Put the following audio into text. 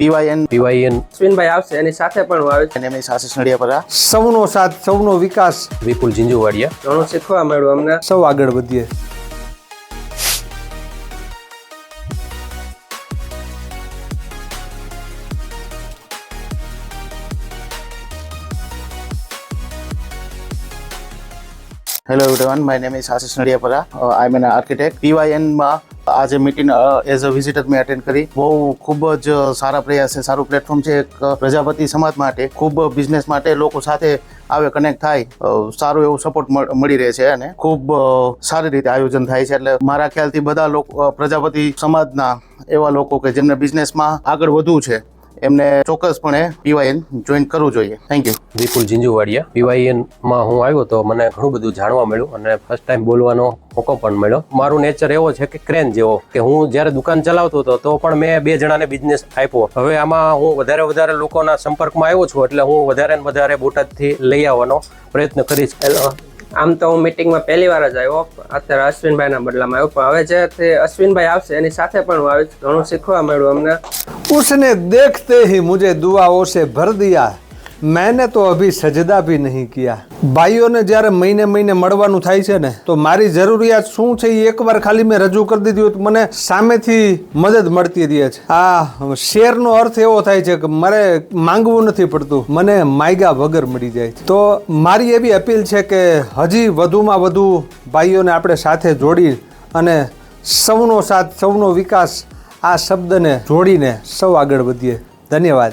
પીવાયએન અશ્વિનભાઈ આવશે, એની સાથે પણ હું આવીશ. એમની આશીષ નડિયાપરા. સૌનો સાથ, સૌનો વિકાસ. વિપુલ ઝીંઝુવાડિયા. ઘણું શીખવા મળ્યું અમને. સૌ આગળ વધીએ. Hello everyone, my name is Ashish Nadiyapara. I am an architect. પીવાયએનમાં આજે મીટિંગ એઝ અ વિઝિટર મેં અટેન્ડ કરી. બહુ ખૂબ જ સારા પ્રયાસ છે, સારું પ્લેટફોર્મ છે એક પ્રજાપતિ સમાજ માટે, ખૂબ બિઝનેસ માટે લોકો સાથે આવે, કનેક્ટ થાય, સારું એવું સપોર્ટ મળી રહે છે અને ખૂબ સારી રીતે આયોજન થાય છે. એટલે મારા ખ્યાલથી બધા લોકો પ્રજાપતિ સમાજના એવા લોકો કે જેમને બિઝનેસમાં આગળ વધવું છે એમને ચોક્કસપણે પીવાયએન જોઈન કરવું જોઈએ. Thank you. વિપુલ ઝીંઝુવાડિયા. પીવાયએનમાં હું આવ્યો તો મને ઘણું બધું જાણવા મળ્યું અને ફર્સ્ટ ટાઈમ બોલવાનો મોકો પણ મળ્યો. મારું નેચર એવો છે કે ક્રેન જેવો, કે હું જ્યારે દુકાન ચલાવતો હતો તો પણ મેં 2 જણાને બિઝનેસ આપ્યો. હવે આમાં હું વધારે લોકોના સંપર્કમાં આવ્યો છું, એટલે હું વધારે ને વધારે બોટાદથી લઈ આવવાનો પ્રયત્ન કરીશ. આમ તો હું મીટિંગમાં પહેલી વાર જ આવ્યો, અત્યારે અશ્વિનભાઈના બદલામાં આવ્યો, પણ હવે જે તે અશ્વિનભાઈ આવશે એની સાથે પણ હું આવીશ. ઘણું શીખવા મળ્યું અમને. उसने देखते ही मुझे दुआओं से भर दिया, मैंने तो अभी सजदा भी नहीं किया. ભાઈઓને જ્યારે મહિને મળવાનું થાય છે ને, તો મારી જરૂરિયાત શું છે એ એકવાર ખાલી મેં રજૂ કરી દીધી હોય તો મને સામેથી મદદ મળતી રહે છે. આ શેરનો અર્થ એવો થાય છે કે મારે માંગવું નથી પડતું, મને માગ્યા વગર મળી જાય છે. તો મારી એવી અપીલ છે કે હજી વધુમાં વધુ ભાઈઓને આપણે સાથે જોડી અને સૌનો સાથ, સૌનો વિકાસ આ શબ્દને જોડીને સૌ આગળ વધીએ. ધન્યવાદ.